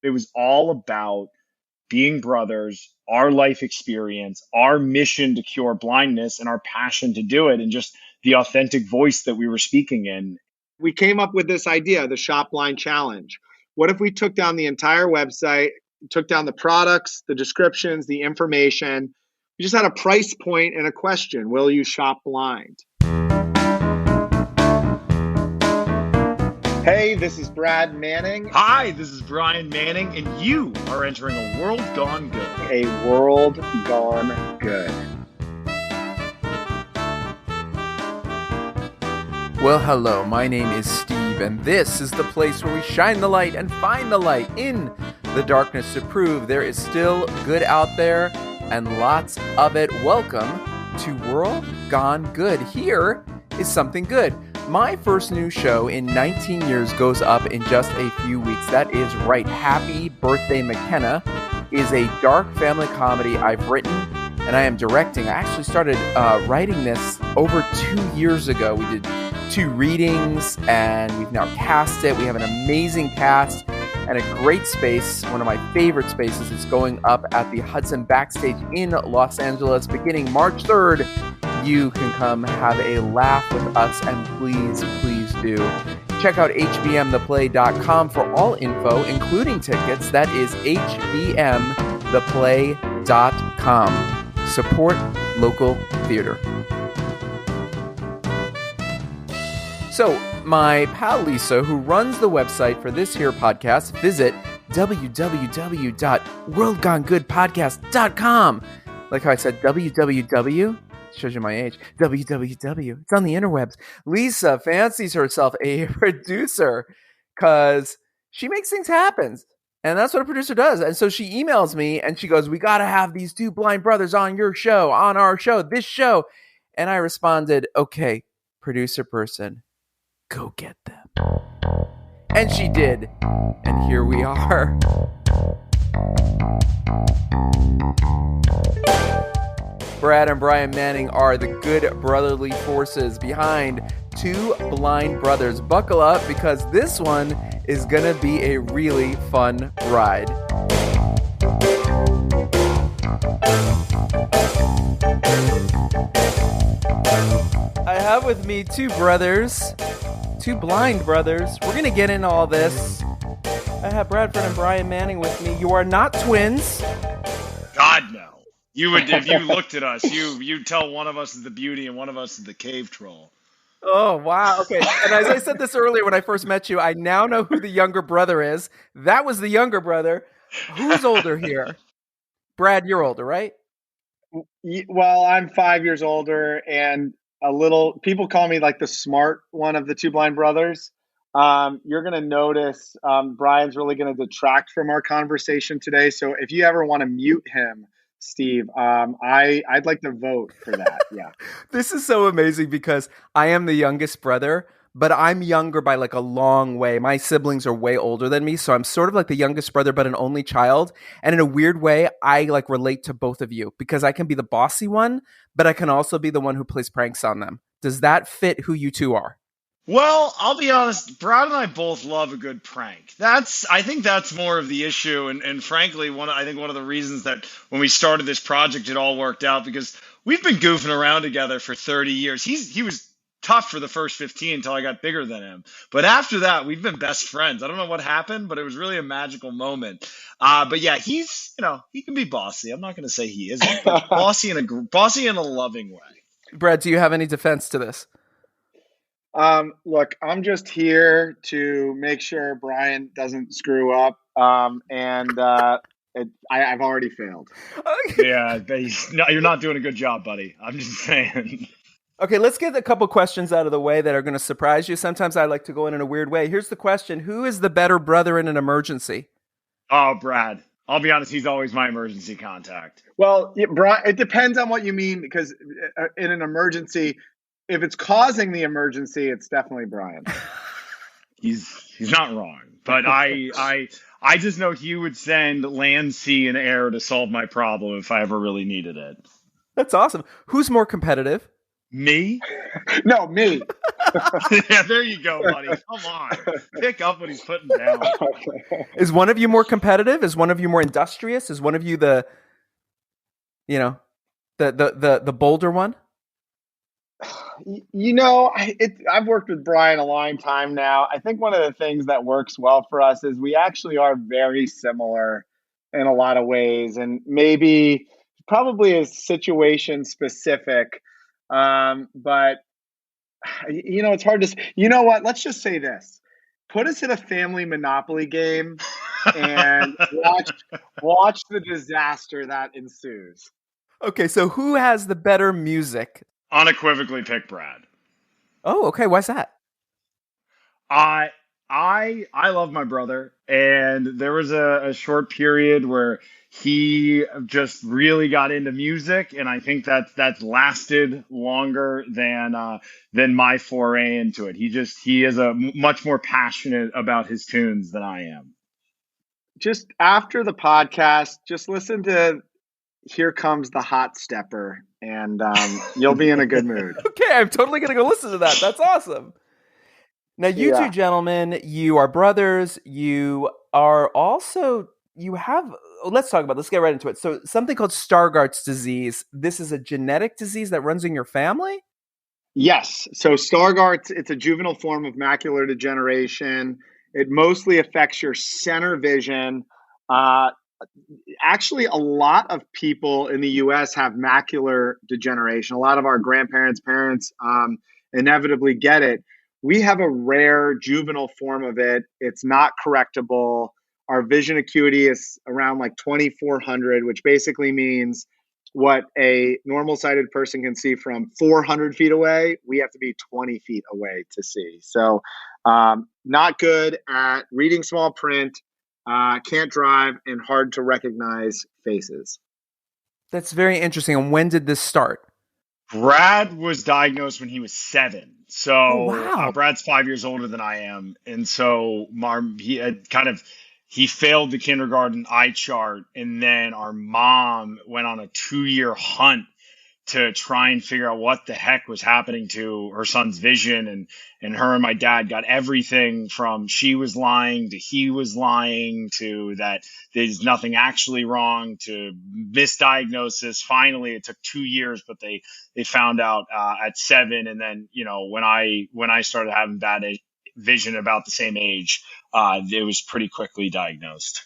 It was all about being brothers, our life experience, our mission to cure blindness, and our passion to do it, and just the authentic voice that we were speaking in. We came up with this idea, the Shop Blind Challenge. What if we took down the entire website, took down the products, the descriptions, the information? We just had a price point and a question: will you shop blind? Hey, this is Brad Manning. Hi, this is Brian Manning, and you are entering a world gone good. A world gone good. Well, hello, my name is Steve, and this is the place where we shine the light and find the light in the darkness to prove there is still good out there, and lots of it. Welcome to World Gone Good. Here is something good. My first new show in 19 years goes up in just a few weeks. That is right. Happy Birthday, McKenna is a dark family comedy I've written and I am directing. I actually started writing this over 2 years ago. We did 2 readings and we've now cast it. We have an amazing cast and a great space. One of my favorite spaces is going up at the Hudson Backstage in Los Angeles beginning March 3rd. You can come have a laugh with us, and please do. Check out hbmtheplay.com for all info, including tickets. That is hbmtheplay.com. Support local theater. So, my pal Lisa, who runs the website for this here podcast, visit www.worldgonegoodpodcast.com. Like how I said www. Shows you my age. www. It's on the interwebs. Lisa fancies herself a producer because she makes things happen. And that's what a producer does. And so she emails me and she goes, we got to have these 2 blind brothers on your show, on our show, this show. And I responded, okay, producer person, go get them. And she did. And here we are. Brad and Brian Manning are the good brotherly forces behind 2 blind brothers. Buckle up because this one is going to be a really fun ride. I have with me 2 brothers, 2 blind brothers. We're going to get into all this. I have Bradford and Brian Manning with me. You are not twins. God, no. You would, if you looked at us, you'd tell one of us is the beauty and one of us is the cave troll. Oh, wow. Okay. And as I said this earlier when I first met you, I now know who the younger brother is. That was the younger brother. Who's older here? Brad, you're older, right? Well, I'm 5 years older and people call me like the smart one of the 2 blind brothers. You're going to notice Brian's really going to detract from our conversation today. So if you ever want to mute him, Steve, I'd like to vote for that. Yeah. This is so amazing because I am the youngest brother, but I'm younger by like a long way. My siblings are way older than me, so I'm sort of like the youngest brother, but an only child. And in a weird way, I like relate to both of you because I can be the bossy one, but I can also be the one who plays pranks on them. Does that fit who you 2 are? Well, I'll be honest, Brad and I both love a good prank. I think that's more of the issue, and frankly, one of the reasons that when we started this project, it all worked out because we've been goofing around together for 30 years. He was tough for the first 15 until I got bigger than him, but after that, we've been best friends. I don't know what happened, but it was really a magical moment. But yeah, he can be bossy. I'm not going to say he isn't, but bossy in a loving way. Brad, do you have any defense to this? Look, I'm just here to make sure Brian doesn't screw up. I've already failed. Yeah, you're not doing a good job, buddy. I'm just saying. Okay, let's get a couple questions out of the way that are going to surprise you. Sometimes I like to go in a weird way. Here's the question. Who is the better brother in an emergency? Oh, Brad. I'll be honest, he's always my emergency contact. Well, Brian, it depends on what you mean because in an emergency, if it's causing the emergency, it's definitely Brian. He's not wrong, but I just know he would send land, sea, and air to solve my problem if I ever really needed it. That's awesome. Who's more competitive? Me? No, me. Yeah, there you go, buddy. Come on. Pick up what he's putting down. Is one of you more competitive? Is one of you more industrious? Is one of you the bolder one? I've worked with Brian a long time now. I think one of the things that works well for us is we actually are very similar in a lot of ways, and maybe probably is situation specific. But it's hard to. You know what? Let's just say this: put us in a family Monopoly game and watch the disaster that ensues. Okay, so who has the better music? Unequivocally pick Brad. Oh, okay. Why's that? I love my brother, and there was a short period where he just really got into music, and I think that's lasted longer than my foray into it. He is much more passionate about his tunes than I am. Just after the podcast, just listen to Here Comes the Hot Stepper, and you'll be in a good mood. Okay, I'm totally going to go listen to that. That's awesome. Now, you two gentlemen, you are brothers. You are also, let's talk about, let's get right into it. So something called Stargardt's disease. This is a genetic disease that runs in your family? Yes. So Stargardt's, it's a juvenile form of macular degeneration. It mostly affects your center vision. Actually, a lot of people in the U.S. have macular degeneration. A lot of our grandparents, parents inevitably get it. We have a rare juvenile form of it. It's not correctable. Our vision acuity is around like 2400, which basically means what a normal-sighted person can see from 400 feet away, we have to be 20 feet away to see. So not good at reading small print, can't drive, and hard to recognize faces. That's very interesting. And when did this start? Brad was diagnosed when he was 7. So wow. Brad's 5 years older than I am. And so he failed the kindergarten eye chart. And then our mom went on a 2-year hunt to try and figure out what the heck was happening to her son's vision. And her and my dad got everything from she was lying to he was lying to that there's nothing actually wrong to misdiagnosis. Finally, it took 2 years, but they found out at 7. And then, when I started having bad vision about the same age, it was pretty quickly diagnosed.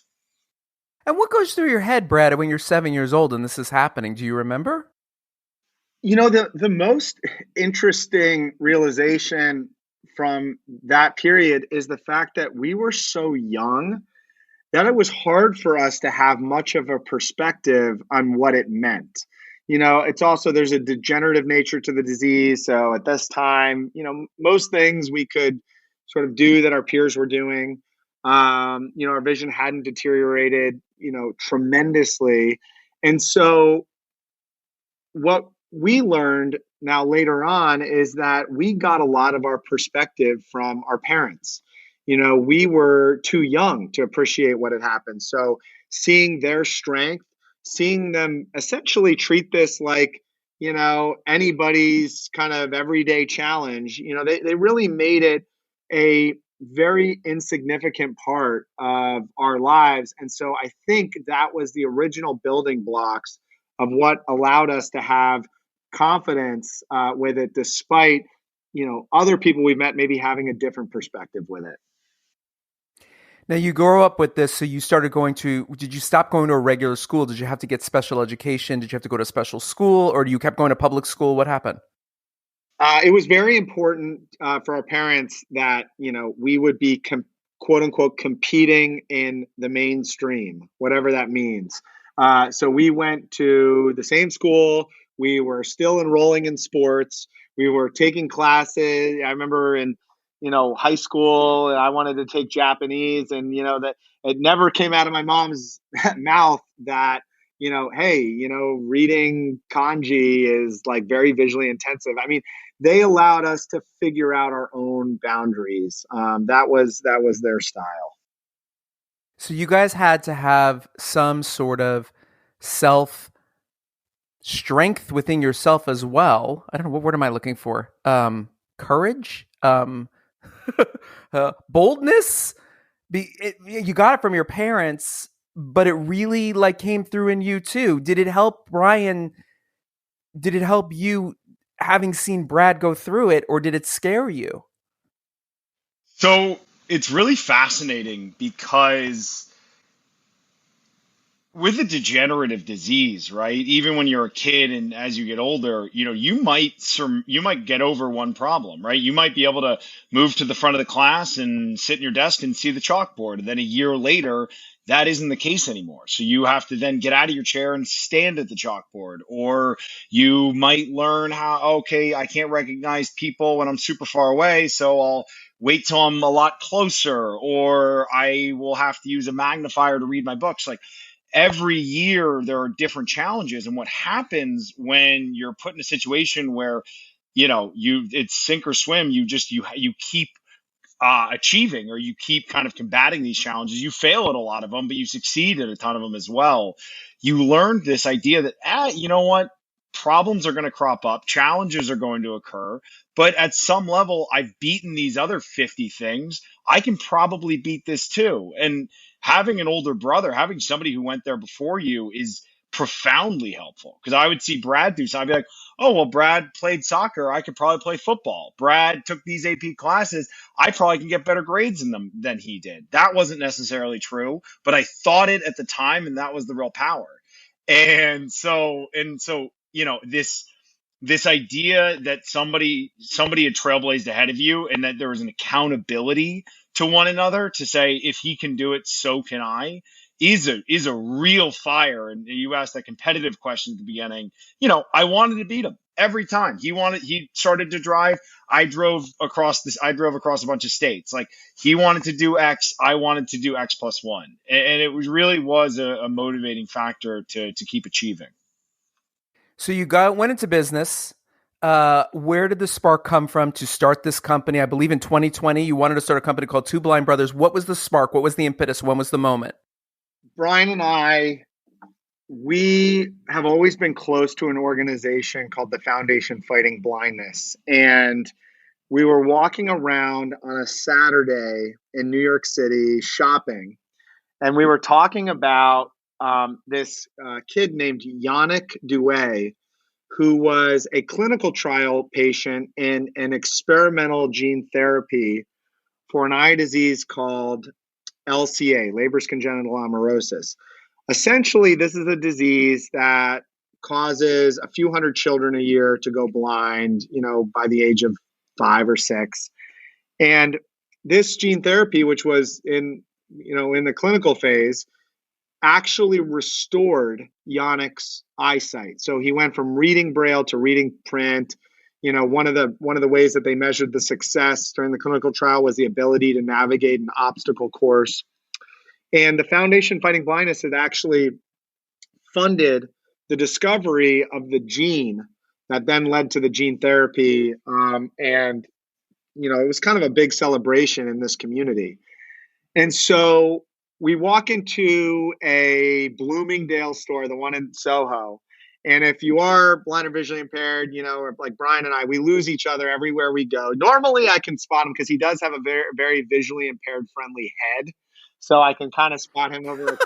And what goes through your head, Brad, when you're 7 years old and this is happening? Do you remember? The most interesting realization from that period is the fact that we were so young that it was hard for us to have much of a perspective on what it meant. It's also, there's a degenerative nature to the disease. So at this time, most things we could sort of do that our peers were doing. Our vision hadn't deteriorated, tremendously. And so what we learned now later on is that we got a lot of our perspective from our parents. We were too young to appreciate what had happened. So seeing their strength, seeing them essentially treat this like, anybody's kind of everyday challenge, they really made it a very insignificant part of our lives. And so I think that was the original building blocks of what allowed us to have confidence with it, despite other people we've met maybe having a different perspective with it. Now you grow up with this, so you started did you stop going to a regular school? Did you have to get special education? Did you have to go to a special school, or you kept going to public school? What happened? It was very important for our parents that we would be quote unquote competing in the mainstream, whatever that means. So we went to the same school. We were still enrolling in sports. We were taking classes. I remember in, high school, I wanted to take Japanese, and, that it never came out of my mom's mouth that, hey, reading kanji is like very visually intensive. I mean, they allowed us to figure out our own boundaries. That was their style. So you guys had to have some sort of strength within yourself as well. I don't know, what word am I looking for? Courage, boldness. You got it from your parents, but it really like came through in you too. Did it help Brian? Did it help you having seen Brad go through it, or did it scare you? So it's really fascinating because with a degenerative disease, right? Even when you're a kid and as you get older, you might get over one problem, right? You might be able to move to the front of the class and sit in your desk and see the chalkboard, and then a year later, that isn't the case anymore. So you have to then get out of your chair and stand at the chalkboard, or you might learn how, okay, I can't recognize people when I'm super far away, so I'll wait till I'm a lot closer, or I will have to use a magnifier to read my books. Like every year there are different challenges, and what happens when you're put in a situation where it's sink or swim, you keep achieving, or you keep kind of combating these challenges. You fail at a lot of them, but you succeed at a ton of them as well. You learn this idea that, you know what? Problems are going to crop up, challenges are going to occur, but at some level, I've beaten these other 50 things. I can probably beat this too. And having an older brother, having somebody who went there before you is profoundly helpful, because I would see Brad do something. I'd be like, oh, well, Brad played soccer. I could probably play football. Brad took these AP classes. I probably can get better grades in them than he did. That wasn't necessarily true, but I thought it at the time, and that was the real power. And so, this idea that somebody had trailblazed ahead of you, and that there was an accountability to one another to say, if he can do it, so can I, is a real fire. And you asked that competitive question at the beginning. I wanted to beat him every time. He started to drive. I drove across a bunch of states. Like, he wanted to do X, I wanted to do X plus one. And it really was a motivating factor to keep achieving. So you went into business. Where did the spark come from to start this company? I believe in 2020, you wanted to start a company called Two Blind Brothers. What was the spark? What was the impetus? When was the moment? Brian and we have always been close to an organization called the Foundation Fighting Blindness. And we were walking around on a Saturday in New York City shopping, and we were talking about this kid named Yannick Douay, who was a clinical trial patient in an experimental gene therapy for an eye disease called LCA, Leber's congenital amaurosis. Essentially, this is a disease that causes a few hundred children a year to go blind, by the age of 5 or 6. And this gene therapy, which was in the clinical phase, actually restored Yannick's eyesight. So he went from reading Braille to reading print. One of the ways that they measured the success during the clinical trial was the ability to navigate an obstacle course. And the Foundation Fighting Blindness had actually funded the discovery of the gene that then led to the gene therapy. And it was kind of a big celebration in this community. And so we walk into a Bloomingdale store, the one in Soho. And if you are blind or visually impaired, or like Brian and I, we lose each other everywhere we go. Normally I can spot him because he does have a very, very visually impaired friendly head. So I can kind of spot him over the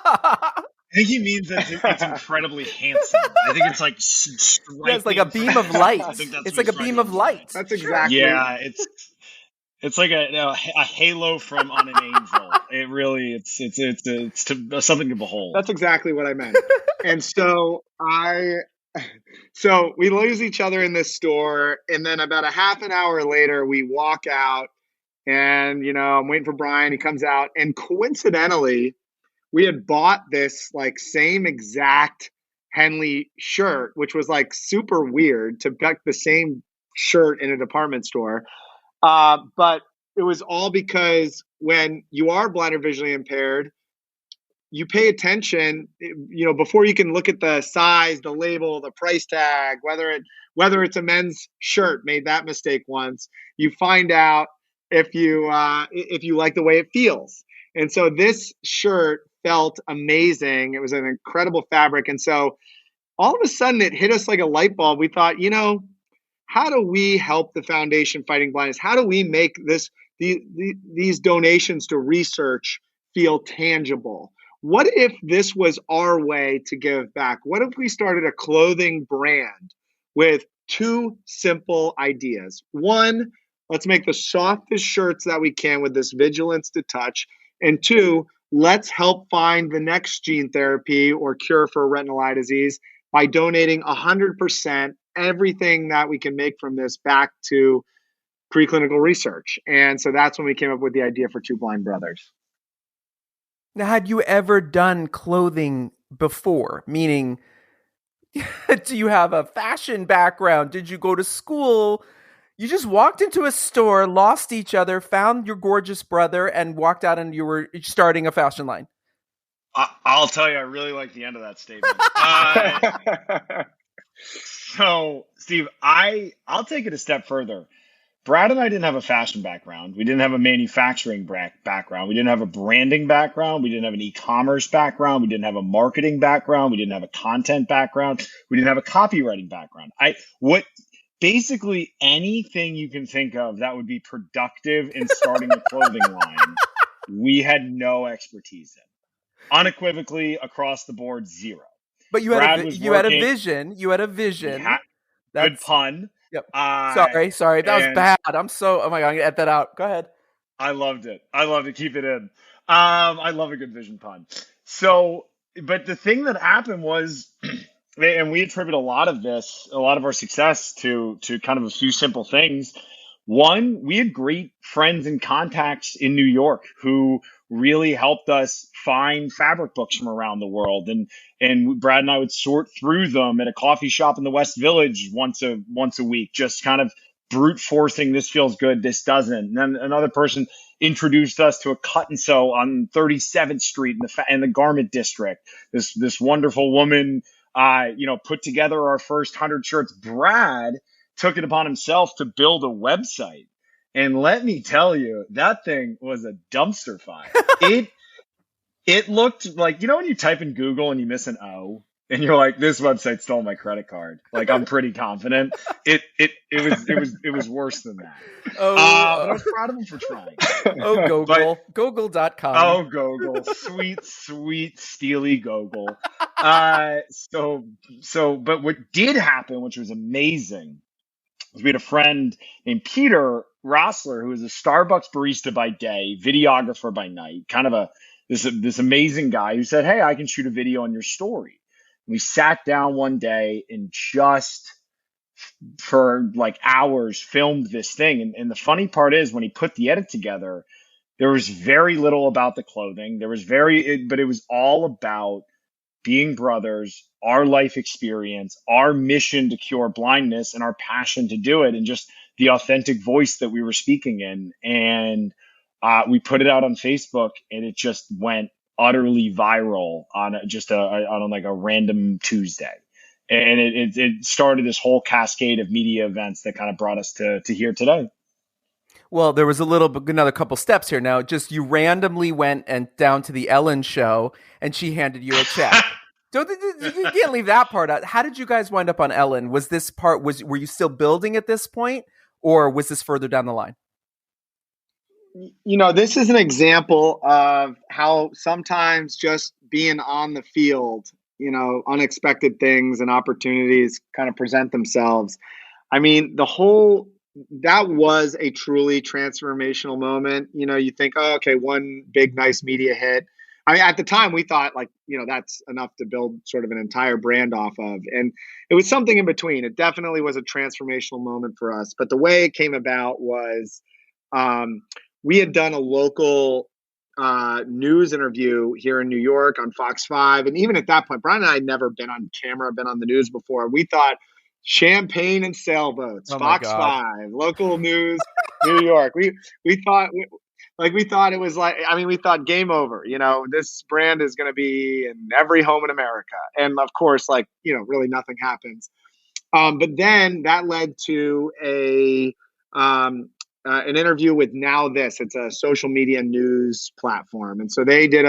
I think he means that it's incredibly handsome. I think it's like yeah, it's like a beam of light. It's like a beam of light. That's exactly. Yeah, it's like a halo from On an Angel. It really, it's something to behold. That's exactly what I meant. And so we lose each other in this store, and then about a half an hour later, we walk out, and I'm waiting for Brian. He comes out, and coincidentally, we had bought this like same exact Henley shirt, which was like super weird to get the same shirt in a department store. But it was all because when you are blind or visually impaired, you pay attention, before you can look at the size, the label, the price tag, whether it's a men's shirt. Made that mistake once. You find out if you like the way it feels. And so this shirt felt amazing. It was an incredible fabric. And so all of a sudden it hit us like a light bulb. We thought, how do we help the Foundation Fighting Blindness? How do we make these donations to research feel tangible? What if this was our way to give back? What if we started a clothing brand with two simple ideas? One, let's make the softest shirts that we can with this vigilance to touch. And two, let's help find the next gene therapy or cure for retinal eye disease by donating 100% everything that we can make from this back to preclinical research. And so that's when we came up with the idea for Two Blind Brothers. Now, had you ever done clothing before? Meaning, do you have a fashion background? Did you go to school? You just walked into a store, lost each other, found your gorgeous brother, and walked out and you were starting a fashion line. I'll tell you, I really like the end of that statement. So, Steve, I'll take it a step further. Brad and I didn't have a fashion background. We didn't have a manufacturing background. We didn't have a branding background. We didn't have an e-commerce background. We didn't have a marketing background. We didn't have a content background. We didn't have a copywriting background. Basically anything you can think of that would be productive in starting a clothing line, we had no expertise in. Unequivocally, across the board, zero. But you had a vision. You had a vision. Good pun. Yep. Sorry. That was bad. Oh my God, I'm gonna edit that out. Go ahead. I loved it. Keep it in. I love a good vision pun. So, but the thing that happened was, and we attribute a lot of our success to kind of a few simple things. One, we had great friends and contacts in New York who really helped us find fabric books from around the world. And Brad and I would sort through them at a coffee shop in the West Village once a week, just kind of brute forcing, this feels good, this doesn't. And then another person introduced us to a cut and sew on 37th Street in the garment district. This wonderful woman, put together our first 100 shirts. Brad took it upon himself to build a website. And let me tell you, that thing was a dumpster fire. It looked like, when you type in Google and you miss an O and you're like, this website stole my credit card. Like, I'm pretty confident. It was worse than that. But I was proud of him for trying. Oh, Google. Google.com. Oh, Google. Sweet, steely Google. But what did happen, which was amazing, was we had a friend named Peter Rossler, who was a Starbucks barista by day, videographer by night, kind of this amazing guy who said, hey, I can shoot a video on your story. And we sat down one day and just for like hours filmed this thing. And the funny part is, when he put the edit together, there was very little about the clothing. But it was all about being brothers, our life experience, our mission to cure blindness, and our passion to do it, and just the authentic voice that we were speaking in. And we put it out on Facebook, and it just went utterly viral on a random Tuesday. And it started this whole cascade of media events that kind of brought us to here today. Well, there was another couple steps here. Now, just you randomly went down to the Ellen show, and she handed you a check. You can't leave that part out. How did you guys wind up on Ellen? Was this part, were you still building at this point, or was this further down the line? This is an example of how sometimes just being on the field, unexpected things and opportunities kind of present themselves. I mean, that was a truly transformational moment. You think, oh, okay, one big, nice media hit. I mean, at the time we thought that's enough to build sort of an entire brand off of. And it was something in between. It definitely was a transformational moment for us. But the way it came about was we had done a local news interview here in New York on Fox 5. And even at that point, Brian and I had never been on camera, been on the news before. We thought champagne and sailboats, Fox 5, local news, New York. We thought it was we thought game over. This brand is going to be in every home in America. And of course, really nothing happens. But then that led to an interview with Now This. It's a social media news platform. And so they did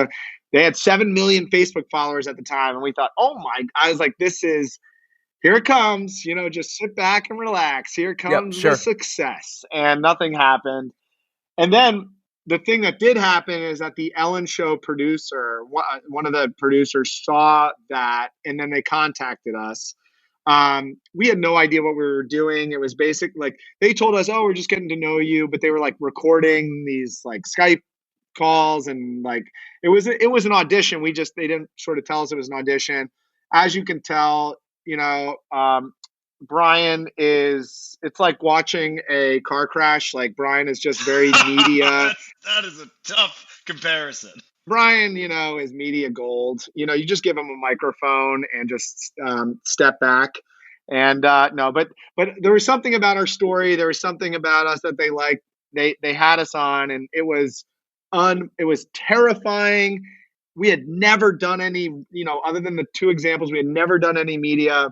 They had 7 million Facebook followers at the time. And we thought, oh my, I was like, here it comes, just sit back and relax. Here Yep, comes the sure. success. And nothing happened. And then the thing that did happen is that the Ellen Show producer, one of the producers saw that, and then they contacted us. We had no idea what we were doing. It was basic, like they told us, oh, we're just getting to know you, but they were like recording these like Skype calls, and like it was an audition. They didn't sort of tell us it was an audition. As you can tell, Brian it's like watching a car crash. Like Brian is just very media. That is a tough comparison. Brian, is media gold. You just give him a microphone and just step back. And no, but there was something about our story. There was something about us that they liked. They had us on, and it was terrifying. We had never done any, other than the two examples, we had never done any media.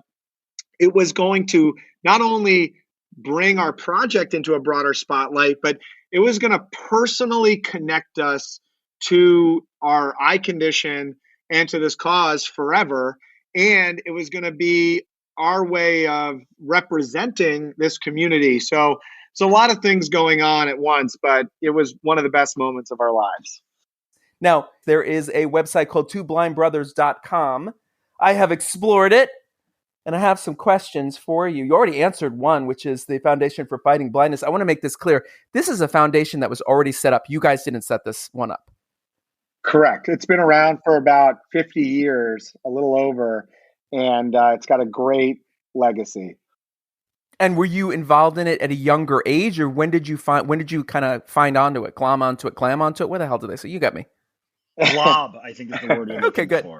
It was going to not only bring our project into a broader spotlight, but it was going to personally connect us to our eye condition and to this cause forever. And it was going to be our way of representing this community. So it's a lot of things going on at once, but it was one of the best moments of our lives. Now, there is a website called twoblindbrothers.com. I have explored it, and I have some questions for you. You already answered one, which is the Foundation for Fighting Blindness. I want to make this clear. This is a foundation that was already set up. You guys didn't set this one up. Correct. It's been around for about 50 years, a little over, and it's got a great legacy. And were you involved in it at a younger age, or when did you kind of find onto it, clam onto it? What the hell did they say? You got me. Glob, I think is the word you're looking for.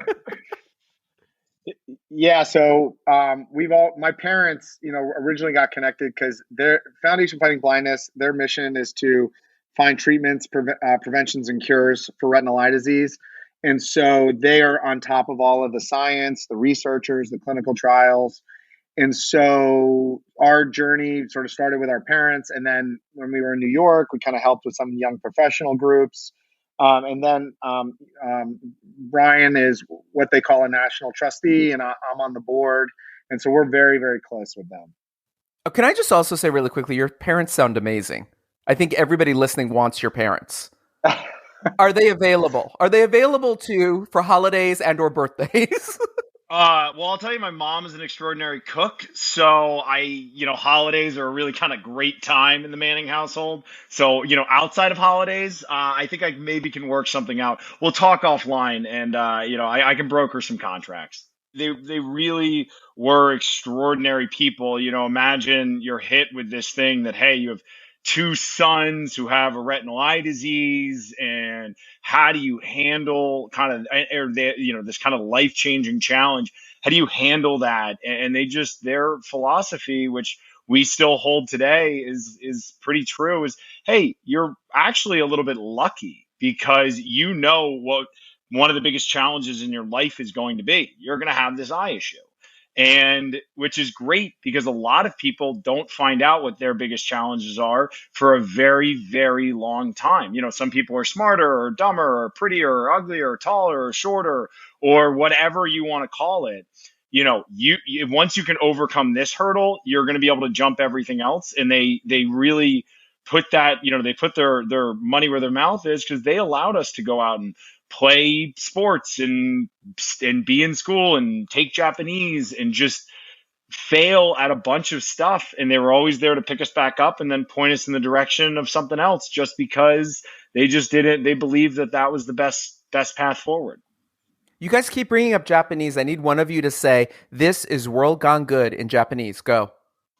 Yeah, so my parents, originally got connected because their Foundation Fighting Blindness, their mission is to find treatments, preventions, and cures for retinal eye disease. And so they are on top of all of the science, the researchers, the clinical trials. And so our journey sort of started with our parents. And then when we were in New York, we kind of helped with some young professional groups. And then Brian is what they call a national trustee, and I'm on the board. And so we're very, very close with them. Can I just also say really quickly, your parents sound amazing. I think everybody listening wants your parents. Are they available? Are they available for holidays and or birthdays? Well, I'll tell you, my mom is an extraordinary cook. So holidays are a really kind of great time in the Manning household. So, outside of holidays, I think I maybe can work something out. We'll talk offline, and, I can broker some contracts. They really were extraordinary people. Imagine you're hit with this thing that, hey, you have two sons who have a retinal eye disease, and how do you handle this kind of life-changing challenge? How do you handle that? And their philosophy, which we still hold today, is pretty true, is, hey, you're actually a little bit lucky because what one of the biggest challenges in your life is going to be. You're going to have this eye issue. And which is great because a lot of people don't find out what their biggest challenges are for a very, very long time. Some people are smarter or dumber or prettier or uglier or taller or shorter or whatever you want to call it. Once you can overcome this hurdle, you're going to be able to jump everything else. And they really put that, they put their money where their mouth is, because they allowed us to go out and play sports and be in school and take Japanese and just fail at a bunch of stuff. And they were always there to pick us back up and then point us in the direction of something else, just because they believed that was the best path forward. You guys keep bringing up Japanese. I need one of you to say, "This is World Gone Good" in Japanese. Go.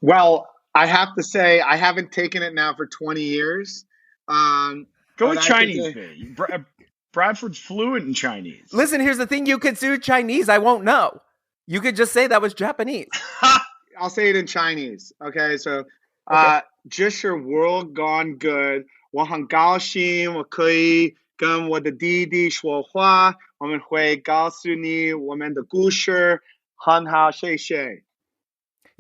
Well, I have to say, I haven't taken it now for 20 years. Go with Chinese, baby. Bradford's fluent in Chinese. Listen, here's the thing. You could do Chinese. I won't know. You could just say that was Japanese. I'll say it in Chinese. Okay, so 这是 World Gone Good. 我很高兴我可以跟我的弟弟说话。我们会告诉你我们的故事。很好，谢谢。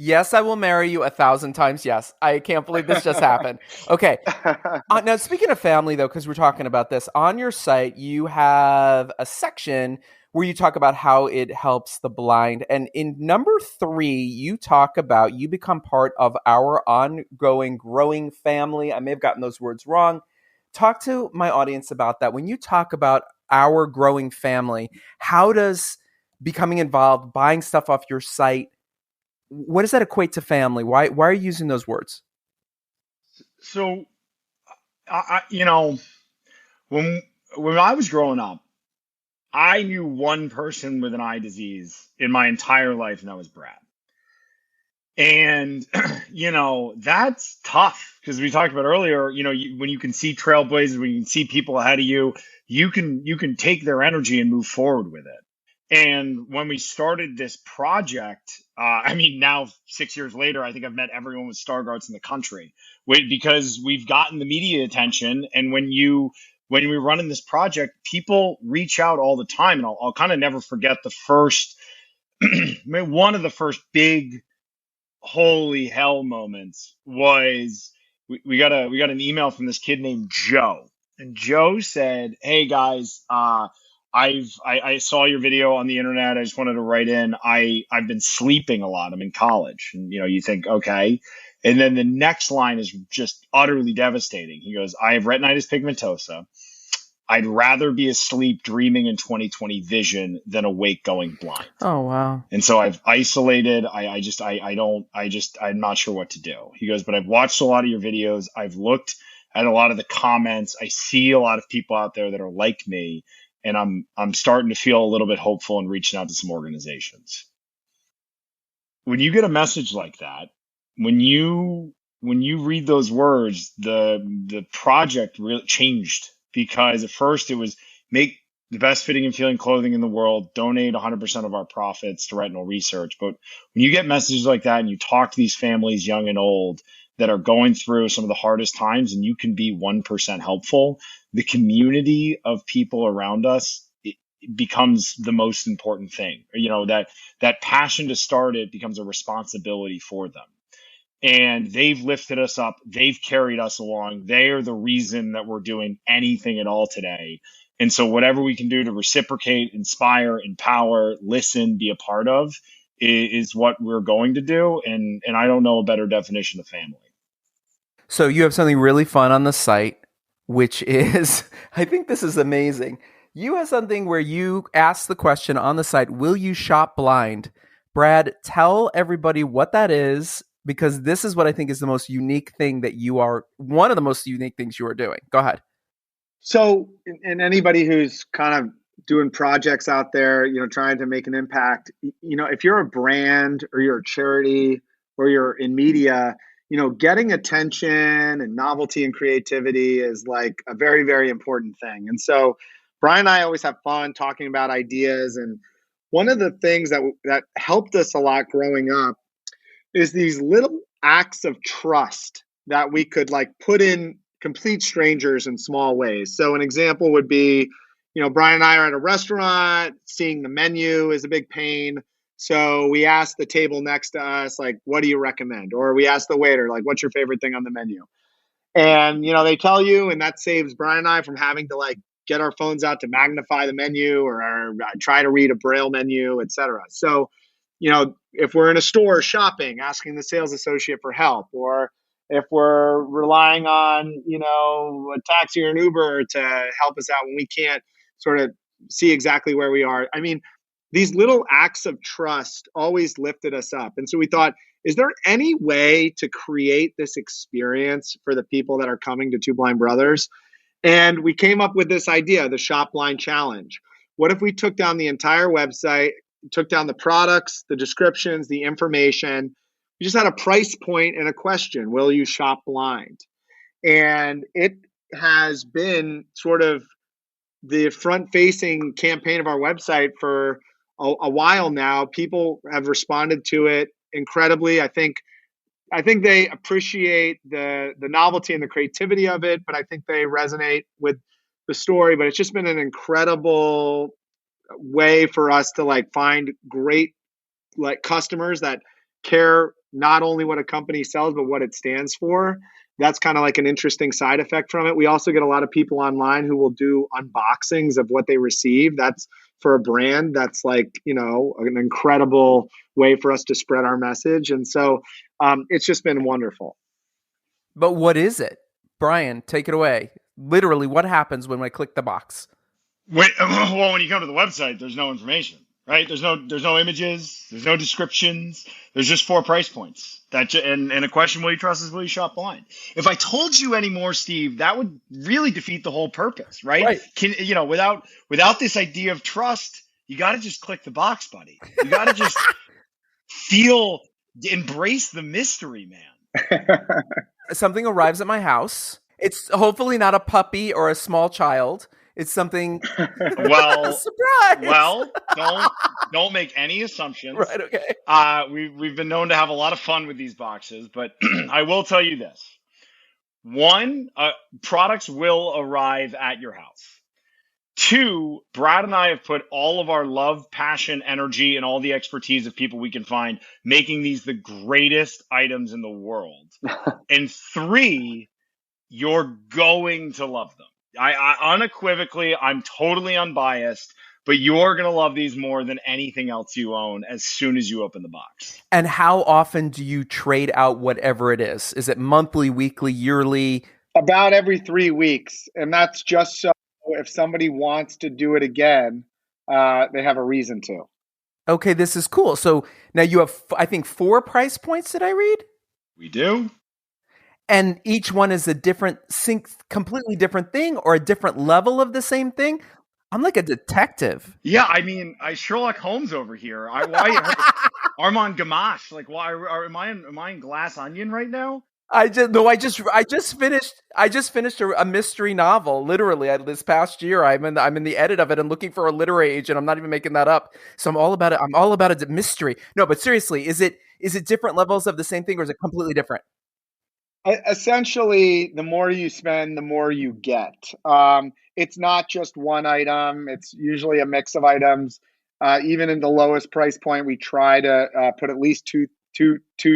Yes, I will marry you 1,000 times. Yes. I can't believe this just happened. Okay. Now, speaking of family, though, because we're talking about this, on your site, you have a section where you talk about how it helps the blind. And in number 3, you talk about you become part of our ongoing growing family. I may have gotten those words wrong. Talk to my audience about that. When you talk about our growing family, how does becoming involved, buying stuff off your site, what does that equate to family? Why are you using those words? So, you know, when I was growing up, I knew one person with an eye disease in my entire life, and that was Brad. And that's tough because we talked about earlier. When you can see trailblazers, when you can see people ahead of you, you can take their energy and move forward with it. And when we started this project, I mean, now 6 years later, I think I've met everyone with Stargardt's in the country because we've gotten the media attention. And when we're running this project, people reach out all the time. And I'll kind of never forget the first, one of the first big holy hell moments was we got an email from this kid named Joe, and Joe said, "Hey guys, I saw your video on the internet. I just wanted to write in. I've been sleeping a lot. I'm in college." And you think, okay. And then the next line is just utterly devastating. He goes, "I have retinitis pigmentosa. I'd rather be asleep dreaming in 2020 vision than awake going blind." Oh, wow. And so I've isolated. I'm not sure what to do. He goes, "But I've watched a lot of your videos. I've looked at a lot of the comments. I see a lot of people out there that are like me. And I'm starting to feel a little bit hopeful and reaching out to some organizations." When you get a message like that, when you read those words, the project really changed, because at first it was make the best fitting and feeling clothing in the world, donate 100% of our profits to retinal research. But when you get messages like that and you talk to these families, young and old, that are going through some of the hardest times, and you can be 1% helpful, the community of people around us, it becomes the most important thing. That passion to start it becomes a responsibility for them. And they've lifted us up. They've carried us along. They are the reason that we're doing anything at all today. And so whatever we can do to reciprocate, inspire, empower, listen, be a part of is what we're going to do. And I don't know a better definition of family. So you have something really fun on the site, which is, I think this is amazing. You have something where you ask the question on the site, will you shop blind? Brad, tell everybody what that is, because this is what I think is the most unique thing that you are, one of the most unique things you are doing. Go ahead. So, and anybody who's kind of doing projects out there, trying to make an impact, if you're a brand or you're a charity or you're in media, getting attention and novelty and creativity is like a very, very important thing. And so Brian and I always have fun talking about ideas. And one of the things that helped us a lot growing up is these little acts of trust that we could like put in complete strangers in small ways. So an example would be, Brian and I are at a restaurant, seeing the menu is a big pain. So we ask the table next to us, like, what do you recommend? Or we ask the waiter, like, what's your favorite thing on the menu? And, they tell you, and that saves Brian and I from having to like get our phones out to magnify the menu or try to read a Braille menu, et cetera. So, if we're in a store shopping, asking the sales associate for help, or if we're relying on, a taxi or an Uber to help us out when we can't sort of see exactly where we are. I mean, these little acts of trust always lifted us up. And so we thought, is there any way to create this experience for the people that are coming to Two Blind Brothers? And we came up with this idea, the Shop Blind Challenge. What if we took down the entire website, took down the products, the descriptions, the information? We just had a price point and a question: will you shop blind? And it has been sort of the front-facing campaign of our website for a while now. People have responded to it incredibly. I think they appreciate the novelty and the creativity of it, but I think they resonate with the story. But it's just been an incredible way for us to like find great like customers that care not only what a company sells, but what it stands for. That's kind of like an interesting side effect from it. We also get a lot of people online who will do unboxings of what they receive. That's for a brand. That's like, an incredible way for us to spread our message. And so it's just been wonderful. But what is it? Brian, take it away. Literally, what happens when I click the box? When you come to the website, there's no information, right? There's no images, there's no descriptions. There's just 4 price points. And a question: will you trust us? Will you shop blind? If I told you any more, Steve, that would really defeat the whole purpose, right? Without this idea of trust, you got to just click the box, buddy. You got to just embrace the mystery, man. Something arrives at my house. It's hopefully not a puppy or a small child. It's something. Well, surprise. Well, don't make any assumptions. Right. Okay. We've been known to have a lot of fun with these boxes, but I will tell you this: 1, products will arrive at your house. 2, Brad and I have put all of our love, passion, energy, and all the expertise of people we can find making these the greatest items in the world. And 3, you're going to love them. I unequivocally, I'm totally unbiased, but you're going to love these more than anything else you own as soon as you open the box. And how often do you trade out whatever it is? Is it monthly, weekly, yearly? About every 3 weeks. And that's just so if somebody wants to do it again, they have a reason to. Okay, this is cool. So now you have, I think, 4 price points. Did I read? We do. And each one is a completely different thing or a different level of the same thing. I'm like a detective. Yeah, I mean, I Sherlock Holmes over here. Armand Gamache. Like, why am I in Glass Onion right now? I just finished a mystery novel. Literally, this past year, I'm in the edit of it and looking for a literary agent. I'm not even making that up. So I'm all about it. I'm all about a mystery. No, but seriously, is it different levels of the same thing, or is it completely different? Essentially, the more you spend, the more you get. It's not just one item. It's usually a mix of items. Even in the lowest price point, we try to put at least two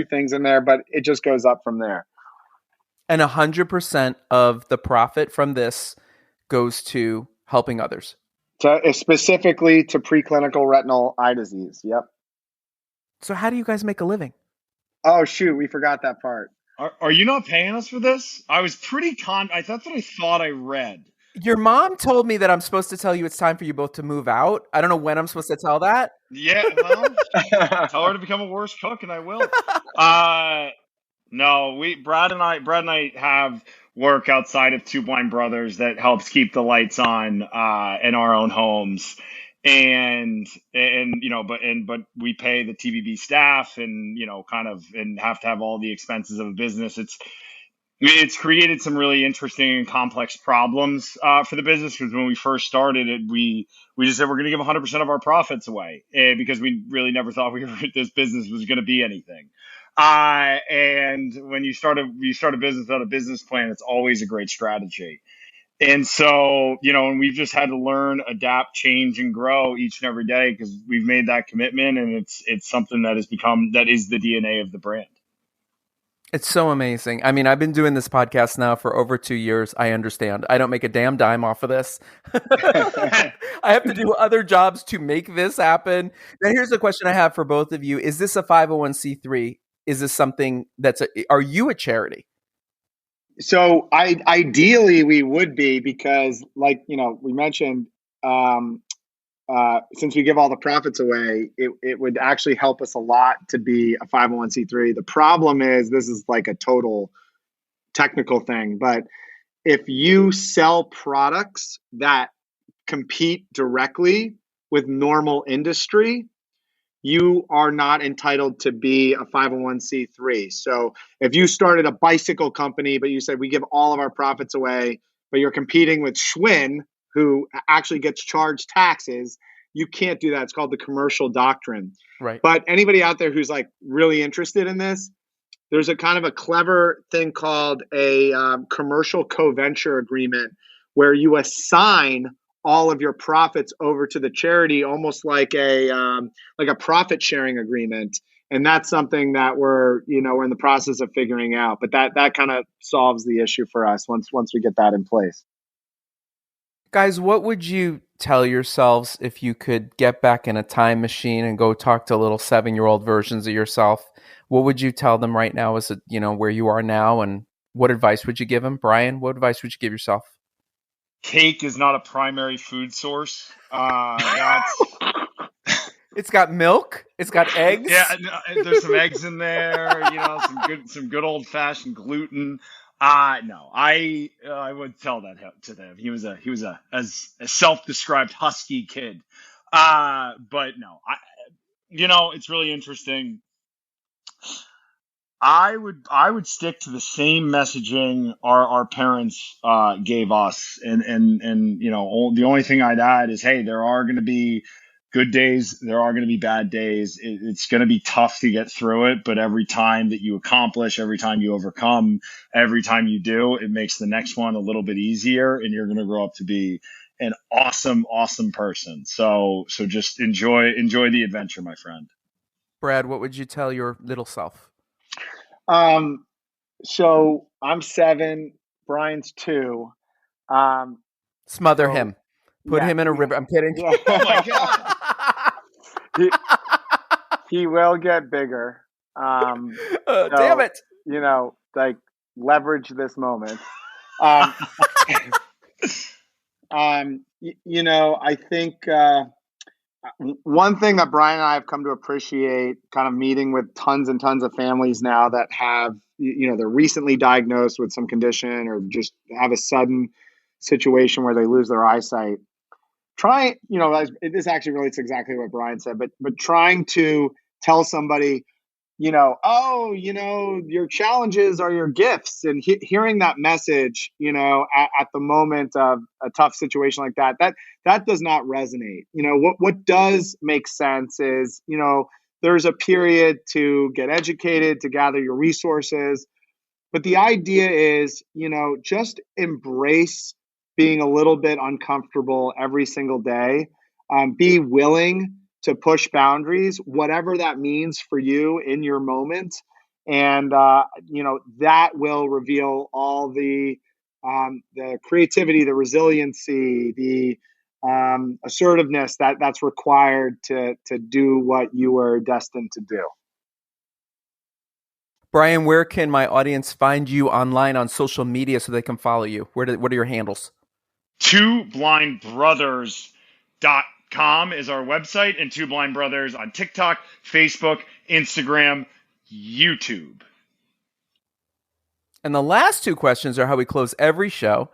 things in there, but it just goes up from there. And 100% of the profit from this goes to helping others. Specifically to preclinical retinal eye disease. Yep. So how do you guys make a living? Oh, shoot. We forgot that part. Are you not paying us for this? I was pretty that's what I thought I read. Your mom told me that I'm supposed to tell you it's time for you both to move out. I don't know when I'm supposed to tell that. Yeah, well, tell her to become a worse cook and I will. No, Brad and I have work outside of Two Blind Brothers that helps keep the lights on in our own homes. And but we pay the TBB staff and and have to have all the expenses of a business. It's created some really interesting and complex problems for the business, because when we first started it, we just said we're going to give 100% of our profits away because we really never thought this business was going to be anything. And when you start a business without a business plan, it's always a great strategy. And so, and we've just had to learn, adapt, change, and grow each and every day because we've made that commitment, and it's something that is the DNA of the brand. It's so amazing. I mean, I've been doing this podcast now for over 2 years. I understand. I don't make a damn dime off of this. I have to do other jobs to make this happen. Now, here's the question I have for both of you. Is this a 501c3? Is this something are you a charity? So ideally we would be, because like, we mentioned, since we give all the profits away, it would actually help us a lot to be a 501c3. The problem is, this is like a total technical thing, but if you sell products that compete directly with normal industry, you are not entitled to be a 501c3. So if you started a bicycle company, but you said we give all of our profits away, but you're competing with Schwinn, who actually gets charged taxes, you can't do that. It's called the commercial doctrine. Right. But anybody out there who's like really interested in this, there's a kind of a clever thing called a commercial co-venture agreement, where you assign all of your profits over to the charity, almost like a profit sharing agreement. And that's something that we're in the process of figuring out. But that kind of solves the issue for us once we get that in place. Guys, what would you tell yourselves if you could get back in a time machine and go talk to little 7-year-old versions of yourself? What would you tell them right now as where you are now, and what advice would you give them? Brian, what advice would you give yourself? Cake is not a primary food source. It's got milk. It's got eggs. Yeah, there's some eggs in there. Some good old fashioned gluten. No, I would tell that to them. He was a self-described husky kid. But no, it's really interesting. I would stick to the same messaging our parents gave us, and the only thing I'd add is, hey, there are going to be good days, there are going to be bad days. It's going to be tough to get through it, but every time that you accomplish, every time you overcome, every time you do, it makes the next one a little bit easier, and you're going to grow up to be an awesome person. So just enjoy the adventure, my friend. Brad, what would you tell your little self? So I'm 7, Brian's 2. Smother him. Put him in a river. I'm kidding. Yeah. Oh my God. He will get bigger. Damn it. Leverage this moment. I think one thing that Brian and I have come to appreciate, kind of meeting with tons and tons of families now that have, they're recently diagnosed with some condition or just have a sudden situation where they lose their eyesight. This actually relates to exactly what Brian said, but trying to tell somebody, your challenges are your gifts, and hearing that message, at the moment of a tough situation like that does not resonate. What does make sense is, there's a period to get educated, to gather your resources. But the idea is, just embrace being a little bit uncomfortable every single day. Be willing to push boundaries, whatever that means for you in your moment. And, that will reveal all the creativity, the resiliency, the assertiveness that's required to do what you were destined to do. Brian, where can my audience find you online on social media so they can follow you? What are your handles? TwoBlindBrothers.com is our website, and Two Blind Brothers on TikTok, Facebook, Instagram, YouTube. And the last 2 questions are how we close every show.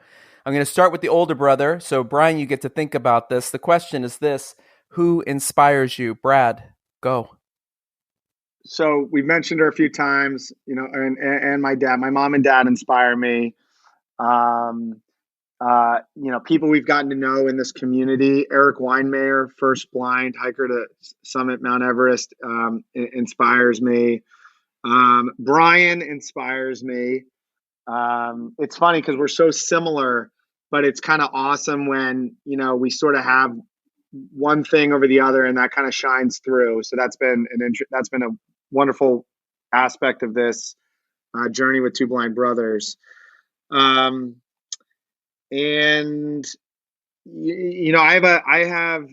I'm going to start with the older brother. So, Brian, you get to think about this. The question is this: who inspires you? Brad, go. So we've mentioned her a few times, and my dad, my mom and dad inspire me. People we've gotten to know in this community. Eric Weinmayer, first blind hiker to summit Mount Everest, inspires me. Brian inspires me. It's funny because we're so similar, but it's kind of awesome when, we sort of have one thing over the other and that kind of shines through. So that's been a wonderful aspect of this journey with Two Blind Brothers. And I have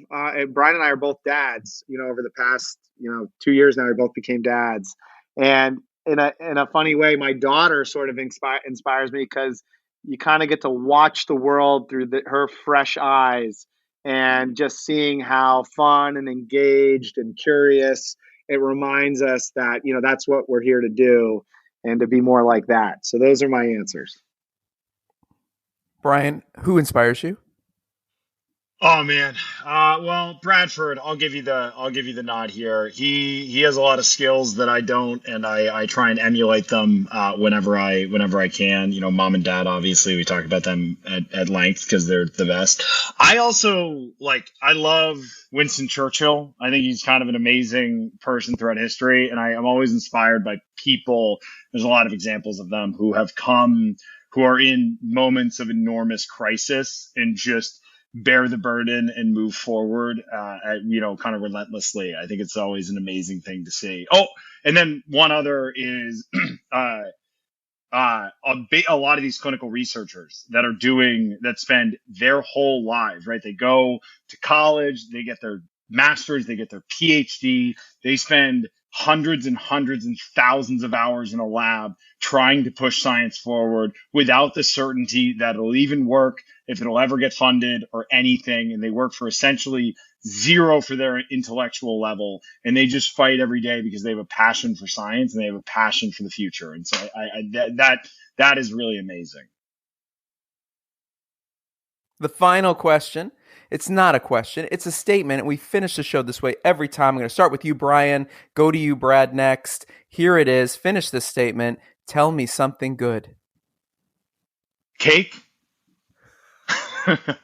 Brian and I are both dads, over the past, 2 years now, we both became dads. And in a funny way, my daughter sort of inspires me because you kind of get to watch the world through her fresh eyes, and just seeing how fun and engaged and curious, it reminds us that, that's what we're here to do, and to be more like that. So those are my answers. Brian, who inspires you? Oh man, well, Bradford, I'll give you the nod here. He has a lot of skills that I don't, and I try and emulate them whenever I can. Mom and dad, obviously, we talk about them at length because they're the best. I also I love Winston Churchill. I think he's kind of an amazing person throughout history, and I'm always inspired by people. There's a lot of examples of them who are in moments of enormous crisis and just bear the burden and move forward, kind of relentlessly. I think it's always an amazing thing to see. Oh, and then one other is a lot of these clinical researchers that spend their whole lives, right? They go to college, they get their master's, they get their PhD, they spend hundreds and hundreds and thousands of hours in a lab trying to push science forward without the certainty that it'll even work, if it'll ever get funded or anything. And they work for essentially zero for their intellectual level. And they just fight every day because they have a passion for science and they have a passion for the future. And so that is really amazing. The final question. It's not a question. It's a statement. We finish the show this way every time. I'm going to start with you, Brian. Go to you, Brad, next. Here it is. Finish this statement. Tell me something good. Cake. It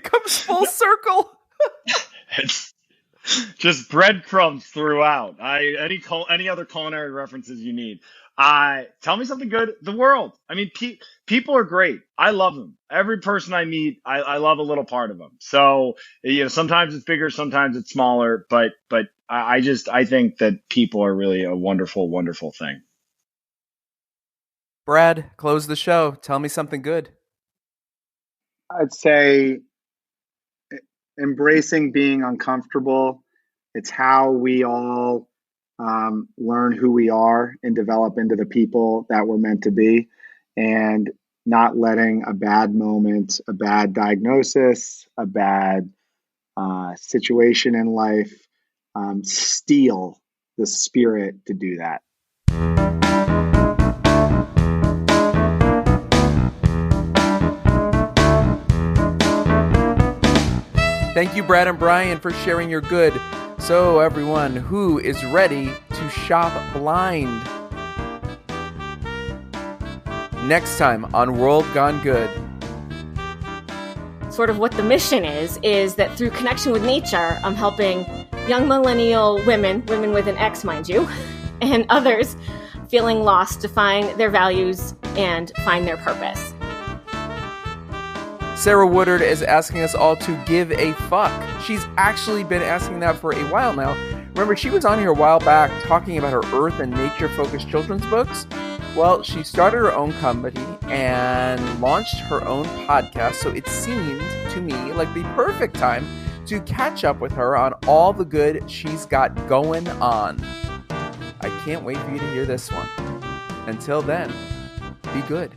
comes full circle. It's just breadcrumbs throughout. Any other culinary references you need. Tell me something good. The world. I mean, people are great. I love them. Every person I meet, I love a little part of them. So, sometimes it's bigger, sometimes it's smaller, but I think that people are really a wonderful, wonderful thing. Brad, close the show. Tell me something good. I'd say embracing being uncomfortable. It's how we all learn who we are and develop into the people that we're meant to be, and not letting a bad moment, a bad diagnosis, a bad situation in life steal the spirit to do that. Thank you, Brad and Brian, for sharing your good. So, everyone, who is ready to shop blind? Next time on World Gone Good. Sort of what the mission is that through connection with nature, I'm helping young millennial women with an X, mind you, and others feeling lost to find their values and find their purpose. Sarah Woodard is asking us all to give a fuck. She's actually been asking that for a while now. Remember, she was on here a while back talking about her earth and nature-focused children's books. Well, she started her own company and launched her own podcast, so it seemed to me like the perfect time to catch up with her on all the good she's got going on. I can't wait for you to hear this one. Until then, be good.